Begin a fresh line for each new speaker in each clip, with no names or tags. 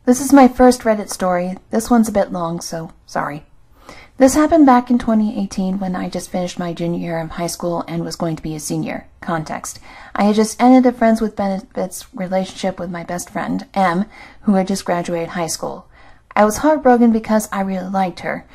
This is my first Reddit story. This one's a bit long, so sorry. This happened back in 2018 when I just finished my junior year of high school and was going to be a senior. Context. I had just ended a friends with benefits relationship with my best friend, M, who had just graduated high school. I was heartbroken because I really liked her,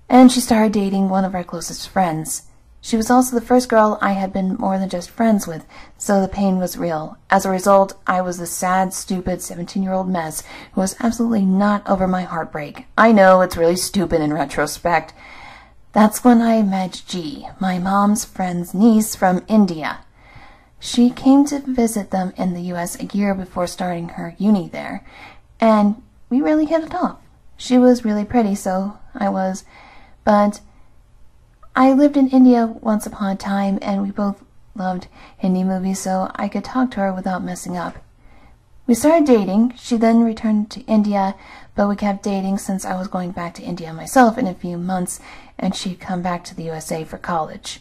and she started dating one of our closest friends. She was also the first girl I had been more than just friends with, so the pain was real. As a result, I was a sad, stupid 17-year-old mess who was absolutely not over my heartbreak. I know, it's really stupid in retrospect. That's when I met G, my mom's friend's niece from India. She came to visit them in the US a year before starting her uni there, and we really hit it off. She was really pretty, so I was, but I lived in India once upon a time, and we both loved Hindi movies, so I could talk to her without messing up. We started dating. She then returned to India, but we kept dating since I was going back to India myself in a few months, and she'd come back to the USA for college.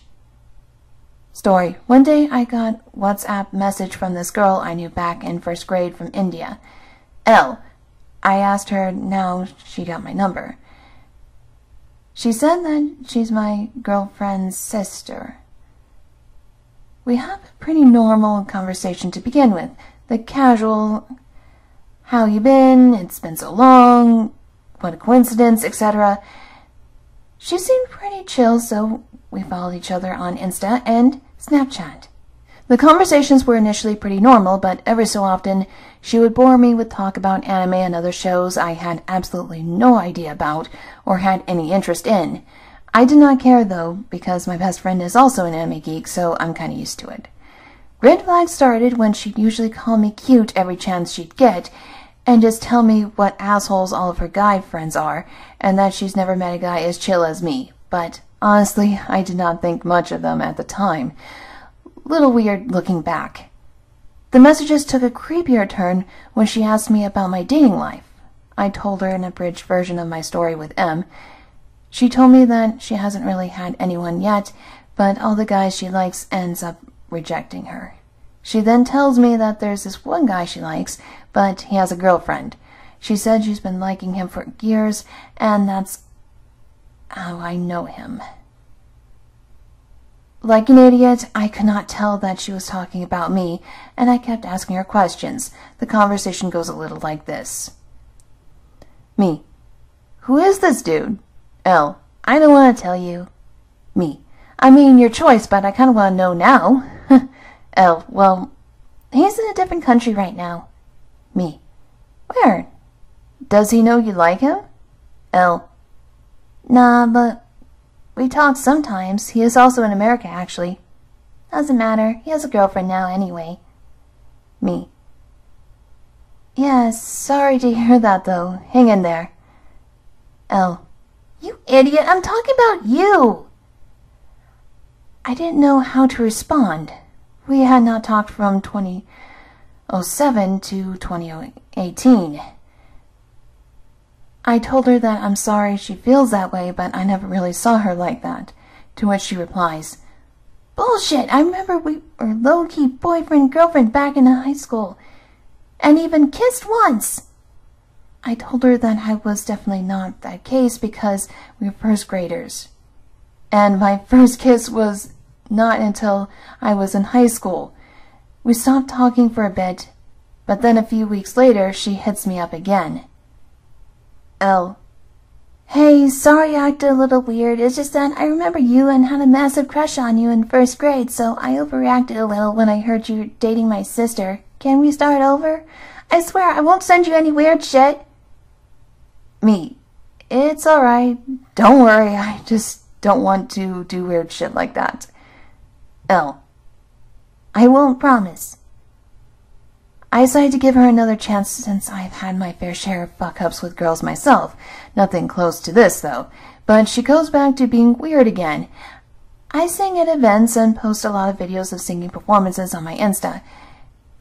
Story. One day I got a WhatsApp message from this girl I knew back in first grade from India. L. I asked her now she got my number. She said that she's my girlfriend's sister. We have a pretty normal conversation to begin with. The casual, how you been, it's been so long, what a coincidence, etc. She seemed pretty chill, so we followed each other on Insta and Snapchat. The conversations were initially pretty normal, but every so often she would bore me with talk about anime and other shows I had absolutely no idea about or had any interest in. I did not care though, because my best friend is also an anime geek, so I'm kinda used to it. Red flags started when she'd usually call me cute every chance she'd get, and just tell me what assholes all of her guy friends are, and that she's never met a guy as chill as me. But honestly, I did not think much of them at the time. Little weird looking back. The messages took a creepier turn when she asked me about my dating life. I told her an abridged version of my story with M. She told me that she hasn't really had anyone yet, but all the guys she likes ends up rejecting her. She then tells me that there's this one guy she likes, but he has a girlfriend. She said she's been liking him for years, and that's how I know him. Like an idiot, I could not tell that she was talking about me, and I kept asking her questions. The conversation goes a little like this. Me. Who is this dude? L. I don't want to tell you. Me. I mean, your choice, but I kind of want to know now. L. Well, he's in a different country right now. Me. Where? Does he know you like him? L. Nah, but we talk sometimes. He is also in America, actually. Doesn't matter. He has a girlfriend now, anyway. Me. Yeah, sorry to hear that, though. Hang in there. L. You idiot! I'm talking about you! I didn't know how to respond. We had not talked from 2007 to 2018. I told her that I'm sorry she feels that way, but I never really saw her like that. To which she replies, Bullshit! I remember we were low-key boyfriend-girlfriend back in high school, and even kissed once. I told her that I was definitely not that case because we were first graders. And my first kiss was not until I was in high school. We stopped talking for a bit, but then a few weeks later she hits me up again. L. Hey, sorry I acted a little weird. It's just that I remember you and had a massive crush on you in first grade, so I overreacted a little when I heard you were dating my sister. Can we start over? I swear I won't send you any weird shit. Me. It's alright. Don't worry. I just don't want to do weird shit like that. L. I won't promise. I decided to give her another chance since I've had my fair share of fuck-ups with girls myself. Nothing close to this, though. But she goes back to being weird again. I sing at events and post a lot of videos of singing performances on my Insta.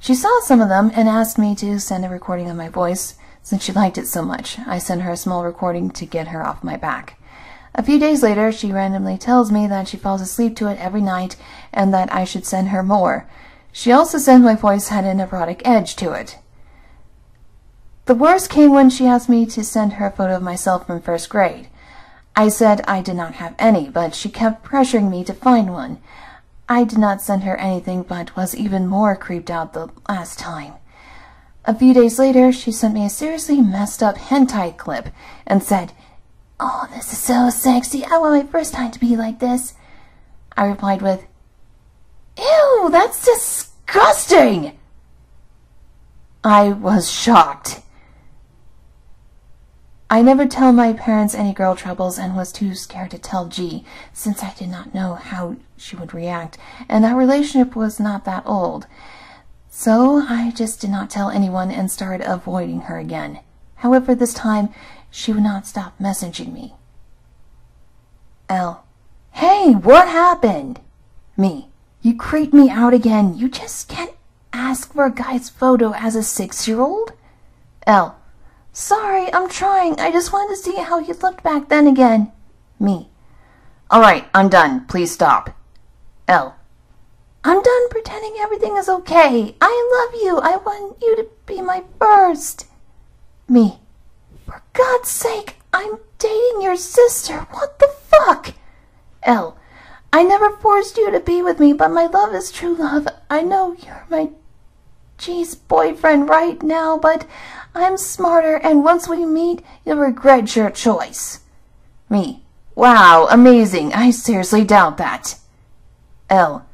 She saw some of them and asked me to send a recording of my voice since she liked it so much. I sent her a small recording to get her off my back. A few days later, she randomly tells me that she falls asleep to it every night and that I should send her more. She also said my voice had an erotic edge to it. The worst came when she asked me to send her a photo of myself from first grade. I said I did not have any, but she kept pressuring me to find one. I did not send her anything, but was even more creeped out the last time. A few days later, she sent me a seriously messed up hentai clip and said, "Oh, this is so sexy. I want my first time to be like this." I replied with, "Ew, that's disgusting!" I was shocked. I never tell my parents any girl troubles and was too scared to tell G, since I did not know how she would react, and our relationship was not that old. So I just did not tell anyone and started avoiding her again. However, this time, she would not stop messaging me. L. Hey, what happened? Me. You creeped me out again. You just can't ask for a guy's photo as a 6-year-old? L. Sorry, I'm trying. I just wanted to see how you looked back then again. Me. Alright, I'm done. Please stop. L. I'm done pretending everything is okay. I love you. I want you to be my first. Me. For God's sake, I'm dating your sister. What the fuck? L. I never forced you to be with me, but my love is true love. I know you're my G's boyfriend right now, but I'm smarter, and once we meet, you'll regret your choice. Me. Wow, amazing. I seriously doubt that. L.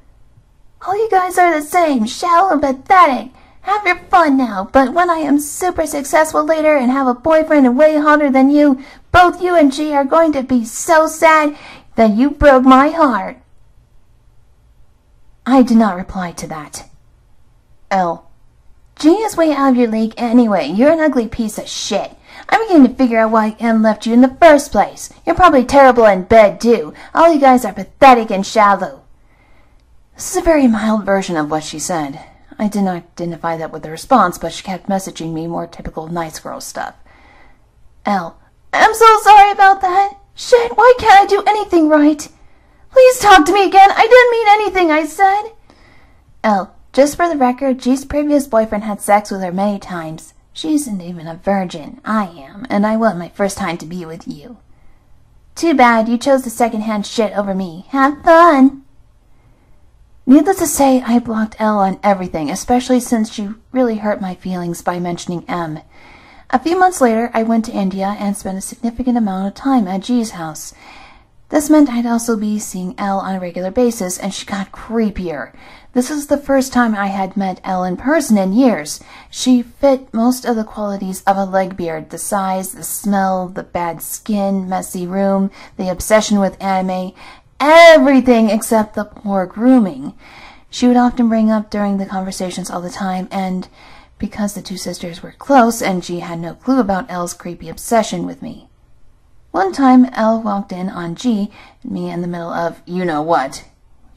All you guys are the same, shallow and pathetic. Have your fun now, but when I am super successful later and have a boyfriend and way hotter than you, both you and G are going to be so sad that you broke my heart. I did not reply to that. L. G is way out of your league anyway. You're an ugly piece of shit. I'm beginning to figure out why M left you in the first place. You're probably terrible in bed, too. All you guys are pathetic and shallow. This is a very mild version of what she said. I did not identify that with a response, but she kept messaging me more typical nice girl stuff. L. I'm so sorry about that. Shit, why can't I do anything right? Please talk to me again. I didn't mean anything I said. L. Just for the record, G's previous boyfriend had sex with her many times. She isn't even a virgin. I am, and I want my first time to be with you. Too bad you chose the second-hand shit over me. Have fun! Needless to say, I blocked L on everything, especially since she really hurt my feelings by mentioning M. A few months later, I went to India and spent a significant amount of time at G's house. This meant I'd also be seeing L on a regular basis, and she got creepier. This was the first time I had met Elle in person in years. She fit most of the qualities of a Legbeard: the size, the smell, the bad skin, messy room, the obsession with anime, everything except the poor grooming. She would often bring up during the conversations all the time, and because the two sisters were close and she had no clue about Elle's creepy obsession with me. One time, Elle walked in on G, me in the middle of you-know-what.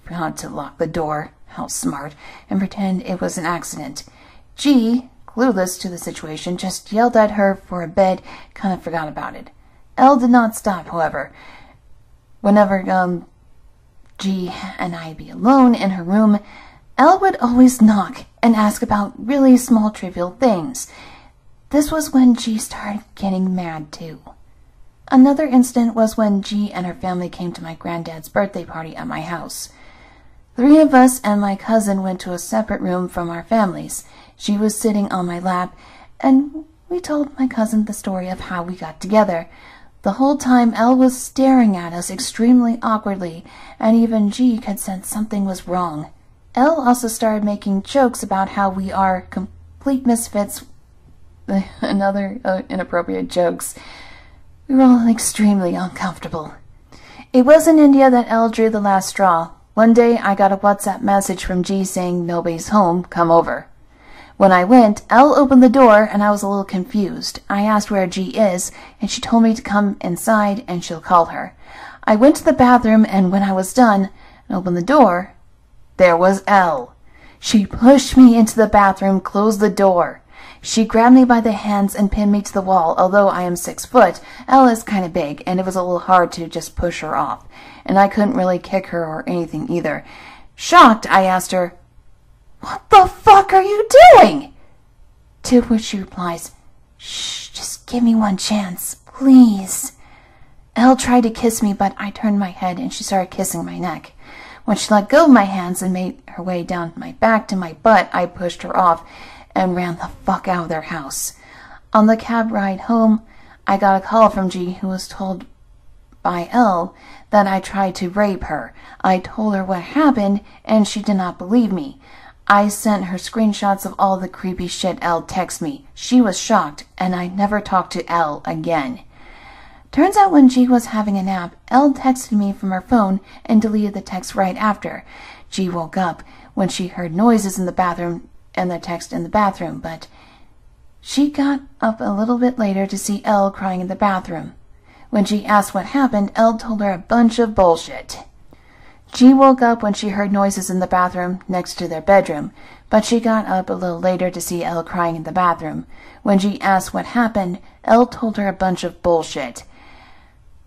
Forgot to lock the door. How smart, and pretend it was an accident. G, clueless to the situation, just yelled at her for a bed, kind of forgot about it. Elle did not stop, however. Whenever G and I'd be alone in her room, Elle would always knock and ask about really small trivial things. This was when G started getting mad too. Another incident was when G and her family came to my granddad's birthday party at my house. 3 of us and my cousin went to a separate room from our families. She was sitting on my lap, and we told my cousin the story of how we got together. The whole time, Elle was staring at us extremely awkwardly, and even G could sense something was wrong. Elle also started making jokes about how we are complete misfits and other inappropriate jokes. We were all extremely uncomfortable. It was in India that Elle drew the last straw. One day, I got a WhatsApp message from G saying, "Nobody's home, come over." When I went, Elle opened the door, and I was a little confused. I asked where G is, and she told me to come inside, and she'll call her. I went to the bathroom, and when I was done and opened the door, there was Elle. She pushed me into the bathroom, closed the door. She grabbed me by the hands and pinned me to the wall. Although I am 6 foot, Elle is kind of big, and it was a little hard to just push her off. And I couldn't really kick her or anything either. Shocked, I asked her, "What the fuck are you doing?" To which she replies, Shh, just give me one chance, please. Elle tried to kiss me, but I turned my head and she started kissing my neck. When she let go of my hands and made her way down my back to my butt, I pushed her off and ran the fuck out of their house. On the cab ride home, I got a call from G, who was told by Elle that I tried to rape her. I told her what happened, and she did not believe me. I sent her screenshots of all the creepy shit Elle texted me. She was shocked, and I never talked to Elle again. Turns out when G was having a nap, Elle texted me from her phone and deleted the text right after. G woke up when she heard noises in the bathroom and the text in the bathroom, but she got up a little bit later to see Elle crying in the bathroom. When G asked what happened, Elle told her a bunch of bullshit. G woke up when she heard noises in the bathroom next to their bedroom, but she got up a little later to see Elle crying in the bathroom. When G asked what happened, Elle told her a bunch of bullshit.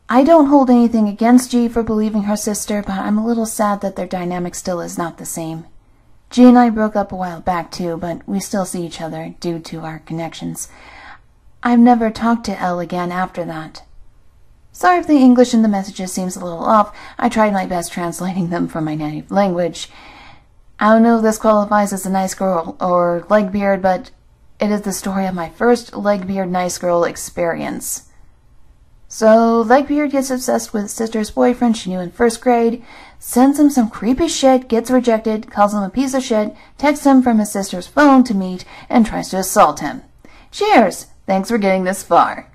I don't hold anything against G for believing her sister, but I'm a little sad that their dynamic still is not the same. G and I broke up a while back too, but we still see each other due to our connections. I've never talked to Elle again after that. Sorry if the English in the messages seems a little off. I tried my best translating them from my native language. I don't know if this qualifies as a nice girl or Legbeard, but it is the story of my first Legbeard nice girl experience. So, Legbeard gets obsessed with his sister's boyfriend she knew in first grade, sends him some creepy shit, gets rejected, calls him a piece of shit, texts him from his sister's phone to meet, and tries to assault him. Cheers! Thanks for getting this far.